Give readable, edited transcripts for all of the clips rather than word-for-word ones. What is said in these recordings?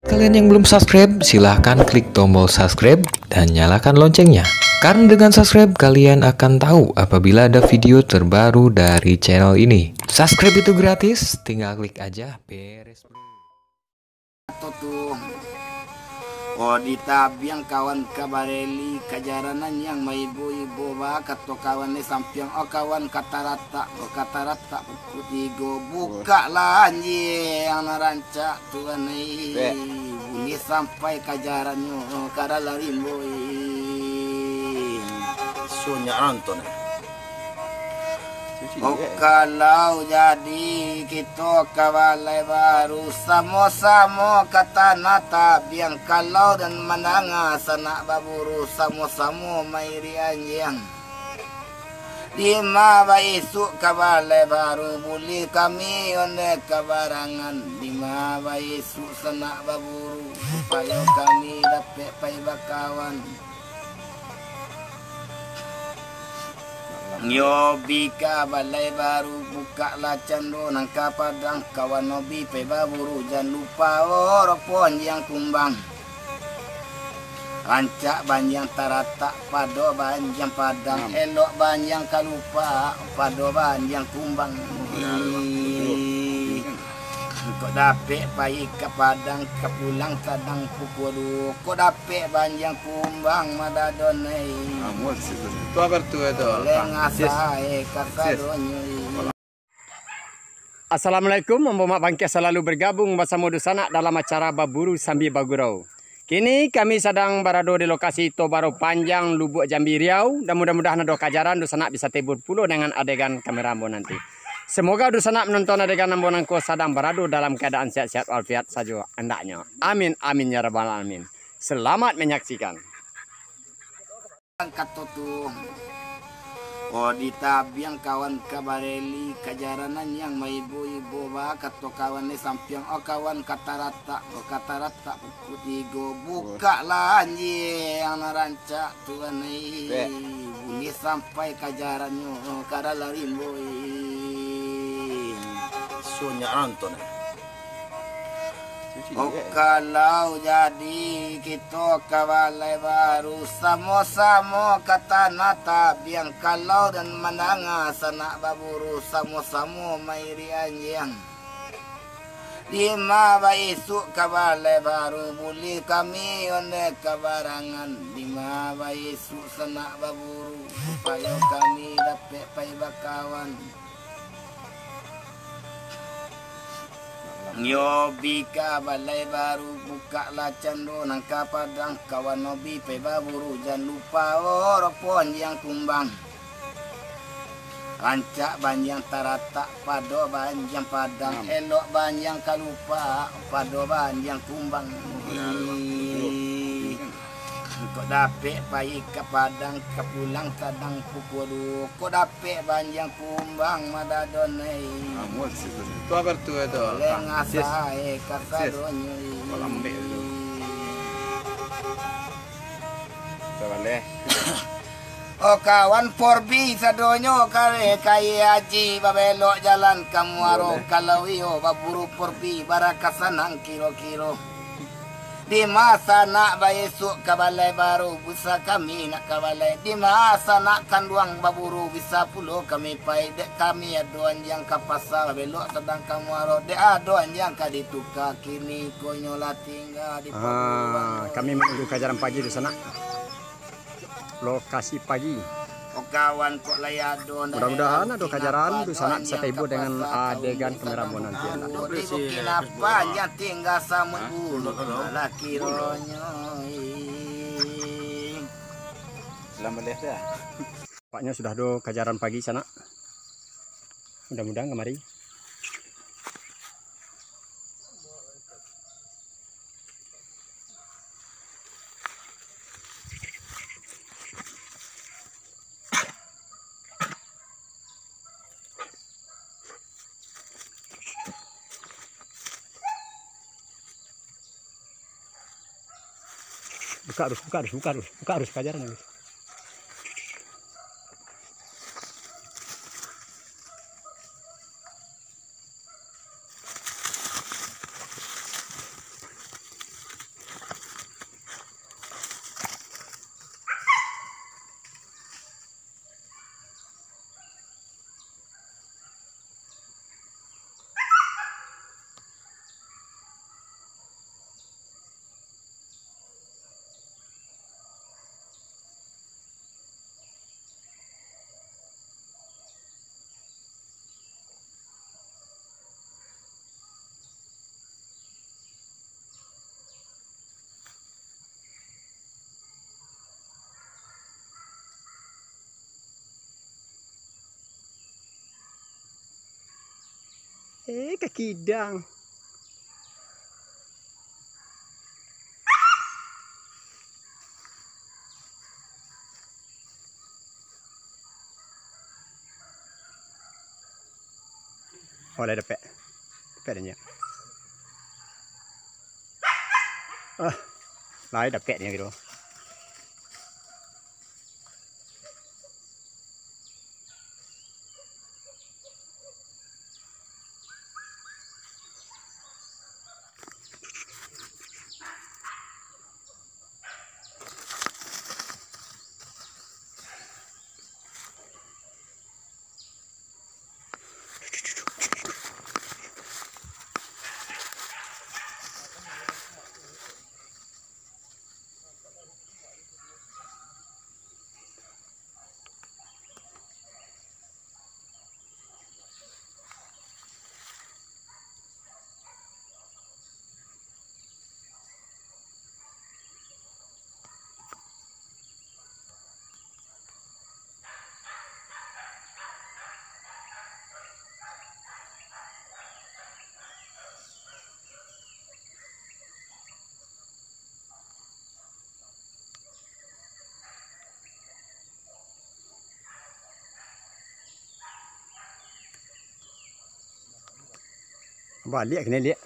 Kalian yang belum subscribe, silahkan klik tombol subscribe dan nyalakan loncengnya. Karena dengan subscribe, kalian akan tahu apabila ada video terbaru dari channel ini. Subscribe itu gratis, tinggal klik aja, beres bro. Tuh, oh ditabiang kawan kabareli kajaranan yang maibu-ibu bakat to kawan ni sampiang oh kawan kata rata putigo buka lah yang naranca tuan ni bunyi sampai kajarannya kada lari boy Sunya nonton. Oh kalau jadi kita kawalai baru samo-samo kata nata biang kalau dan menanga sanak baburu samo-samo mairi anjing lima baisuk kawalai baru buli kami onde kabarangan lima baisuk sanak baburu supaya kami dapat pai bakawan. Nyobi ka balai baru buka lacan do nangka padang kawan nobi pe baburu jangan lupa oropon yang kumbang rancak banjang tarata pado banjang padang elok banjang kalupa pado banjang kumbang kok dapet baik ke padang ke pulang kadang pukul kok dapet banjang kumbang madadonai Tu abertura itu. Assalamualaikum, Mak Bangkit selalu bergabung bersama Dusanak dalam acara Baburu Sambil Bagurau. Kini kami sedang berada di lokasi Tobaro Panjang, Lubuk Jambi Riau, dan mudah-mudahan ada kajaran Dusanak bisa tibur puluh dengan adegan kamera Ambo nanti. Semoga Dusanak menonton adegan Ambo nangko sedang berada dalam keadaan sehat-sehat walafiat saja hendaknya. Amin amin ya rabbal alamin. Selamat menyaksikan. Kata tuh, oh ditabiang kawan kabareli kajaranan yang maibu-ibu bakat to kawan ni sampiang oh kawan kata rata putigo buka lah yang naranca tuan ni bunyi sampai kajarannya kada lari boy Sunya nonton. Oh kalau jadi kita kawalai baru samo-samo kata nata biang kalau dan menanga sanak baburu samo-samo mairi anjing lima baisuk kawalai baru buli kami onde kabarangan lima baisuk sanak baburu supaya kami dapat pai bakawan. Nyobi ka balai baru buka lacan do nangka padang kawan nobi pe baburu jangan lupa oropon yang kumbang rancak banjang tarata pado banjang padang elok banjang kalupa pado banjang kumbang kok dapet baik ke padang ke pulang kadang pukul kok dapet banjang kumbang madadonai Tu abertura itu. Oh kawan porbi sadonyo kare kaya aji babelok jalan kamuaro kalau iyo baburu porbi barakasanang kiro-kiro di masa nak bayesuk kabalai baru bisa kami nak kabalai di masa nak kanduang baburu bisa pulau kami pai dek kami aduan yang kapasa belok sedang kamu aro dek aduan yang kadituka kini konyola tinggal di Kami menunggu kajaran pagi di sana. Lokasi pagi. oh kawan kok layadon Mudah-mudahan ada kajaran di sana bisa tiba dengan adegan kamera Ambo nanti. kenapa yang tinggal sama bulu laki ronyo Selamat lihat ya. Paknya sudah ada kajaran pagi sana. Mudah-mudahan kemari. Buka harus kajaran guys. Kekidang. Oleh dapat. Dapat dia. Lai dapat dia gitu. Balik kena lihat.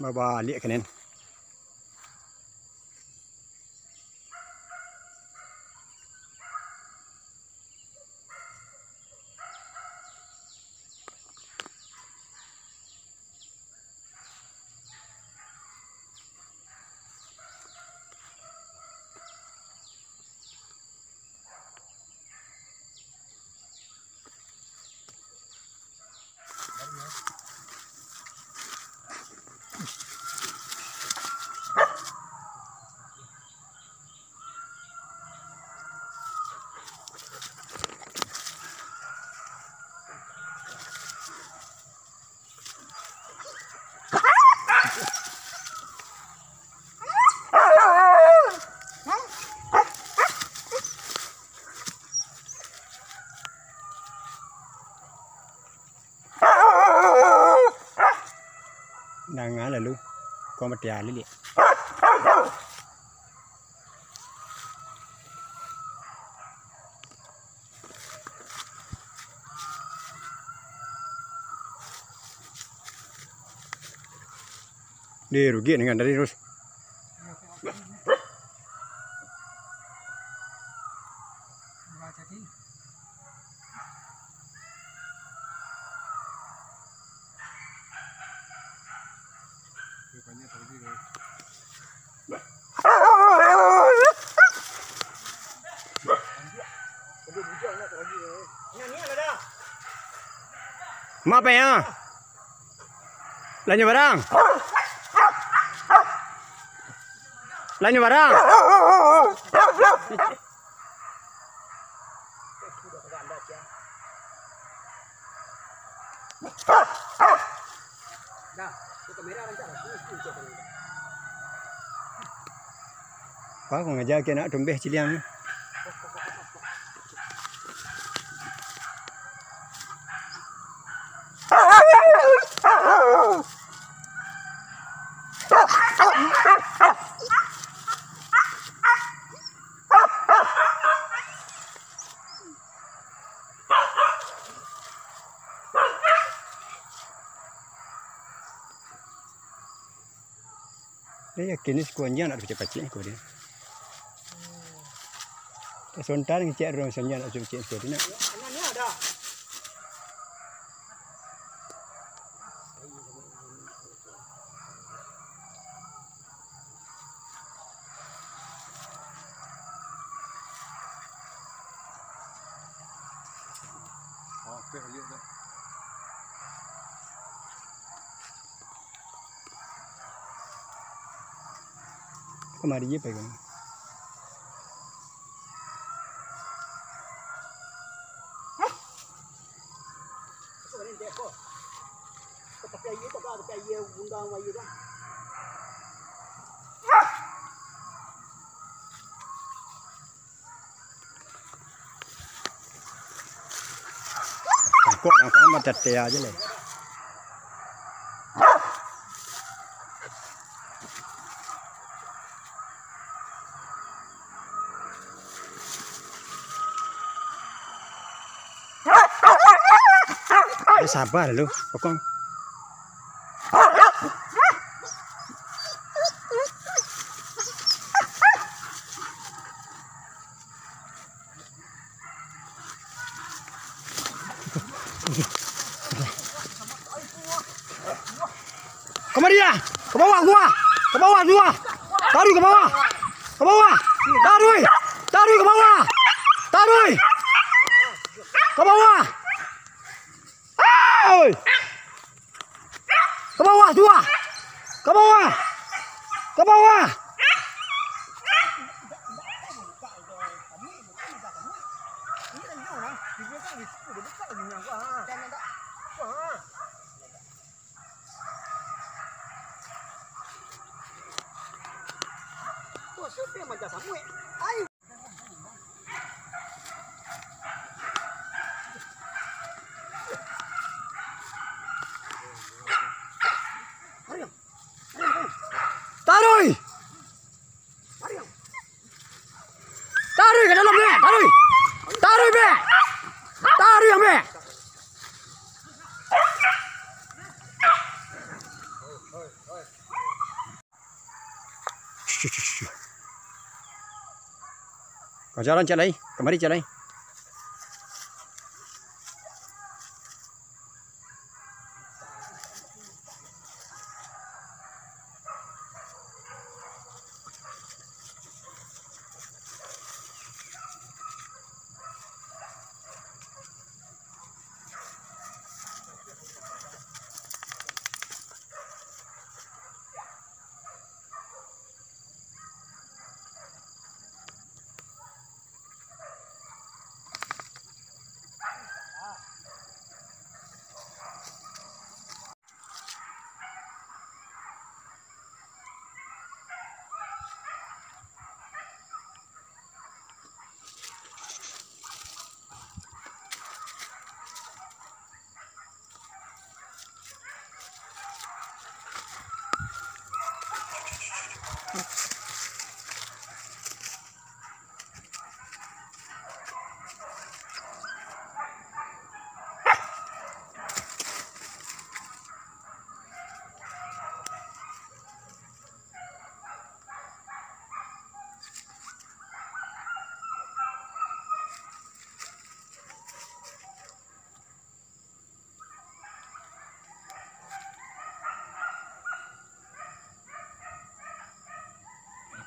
Balik kena. Nang lalu kau mati ali lihat. Dia rugi dengan dari terus. Mak apa ya? Lanjut barang. Lanjut barang. Pak, kau ngajar ke nak dombeh ciliang ni. Dia yakin ni sekuannya nak pecah-pecah kau dia. Sontar ngecek orang senja nak cuci kau dia. Ni ada. Kemari je pegang. Kok yang sama tete aja lah. Sabar lu, pokok. Kemari ya, ke bawah gua, ke bawah gua, taruh ke bawah, ke bawah, taruh ke bawah, taruh ke bawah. Ke bawah dua. Ke bawah. Ke bawah. Taruh. Taruh ke dalam, Be. Taruh. Taruh, Be. Taruh yang, Be. Kau jalan calai, kemari calai.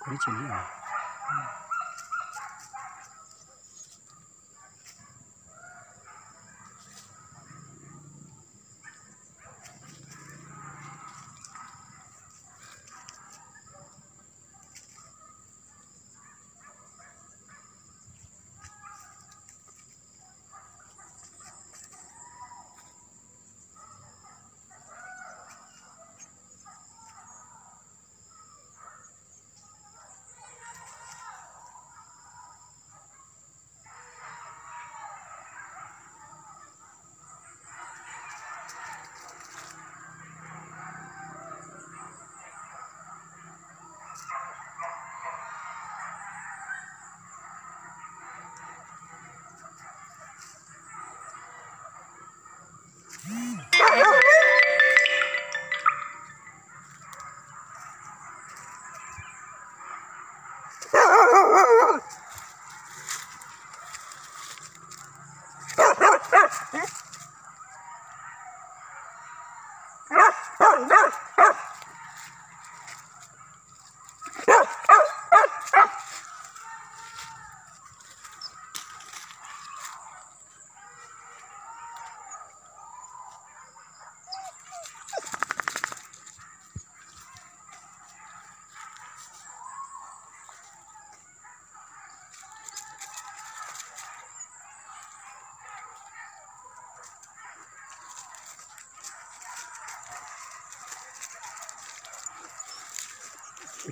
Ini cili ya.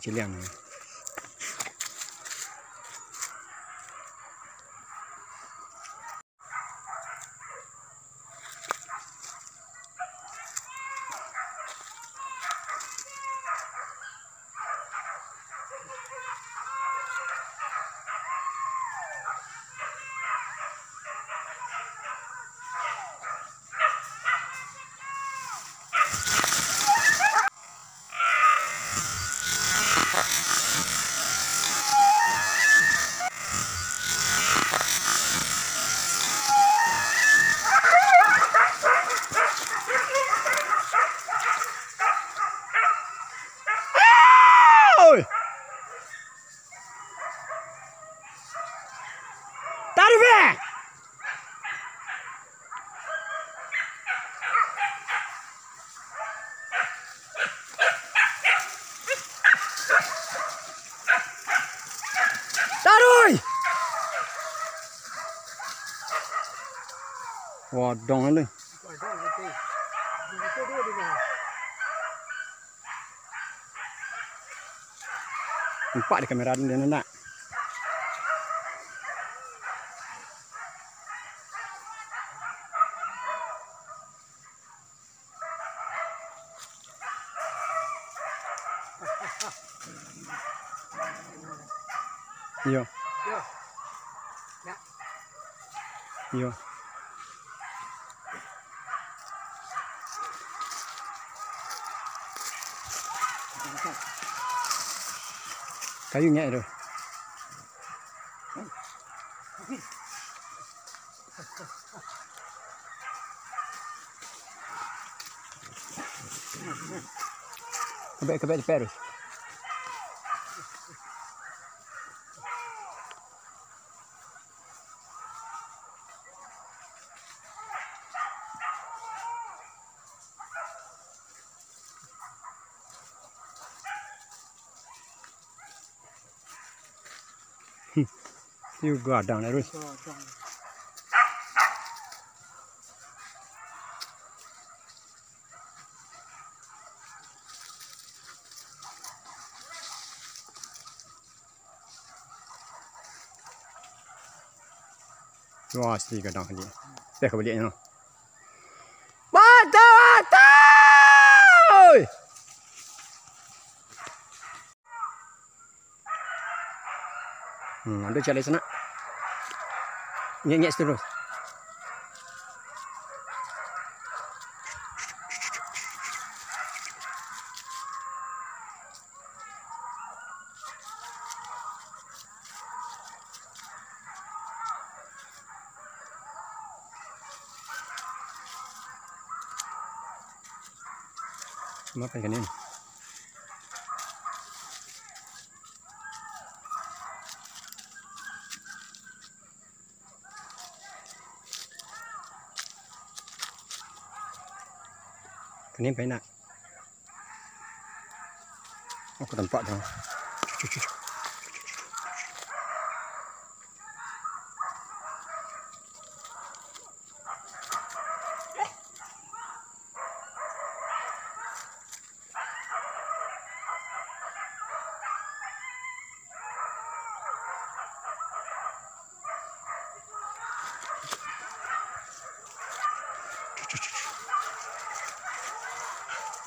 Ciliang. Tarik be! Taruh! Wadong lu. Nampak di kamera dia nak. Yo. Yo. Kayunya itu. Kebek di perus. Juga ada terus. Wah, sih kadang dia. Saya kebalik no. Mata. Ada cari sana. Nyek terus. Apa ikan ini? Ini banyak. Aku tempat dong.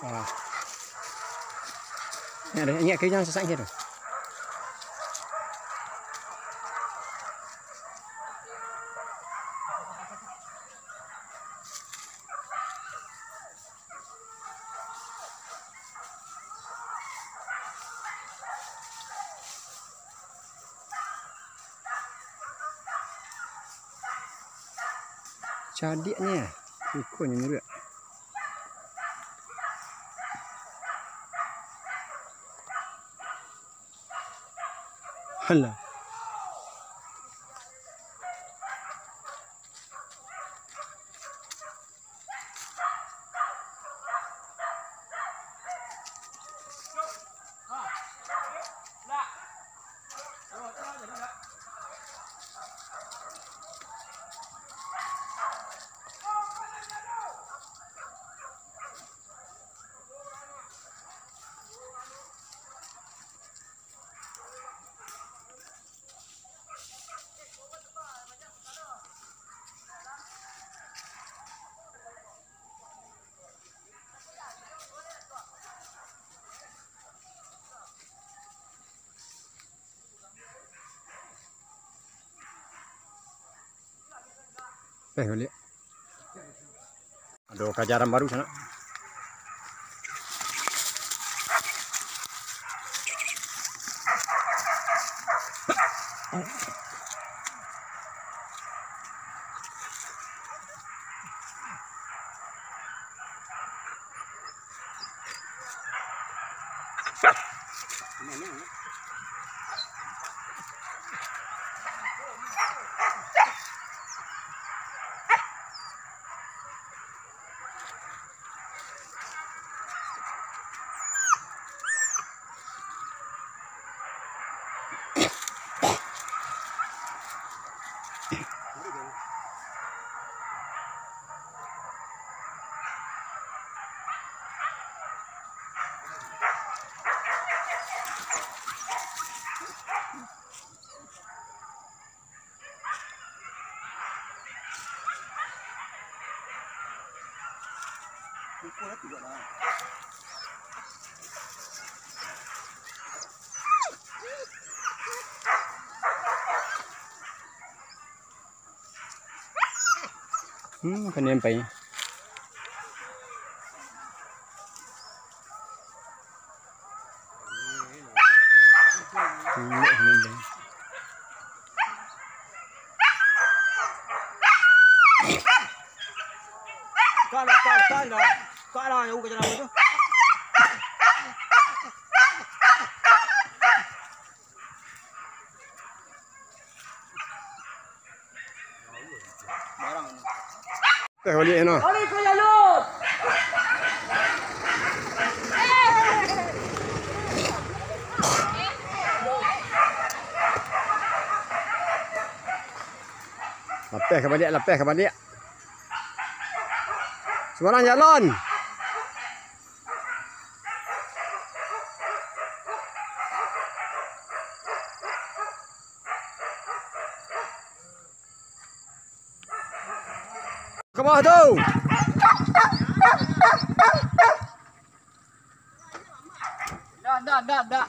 Wah. Ini ada kerja sesak gitu. Cadiknya, ikonnya juga. Halah. Lihat. Ada kajaran baru sana. Penyampai. Kalah yang jalan itu. Barang. Lihat no. Lapeh ke balik. Semua orang jalan. Ke bawah tu. Dah.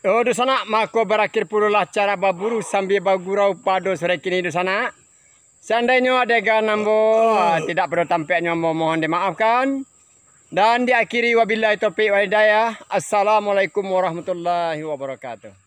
Oh, di sana maka berakhir pula acara baburu sambil bagurau pada sore kini di sana. Seandainya adegan nambo tidak perlu tampaknya mohon dimaafkan. Dan diakhiri wabillahi taufiq wal hidayah. Assalamualaikum warahmatullahi wabarakatuh.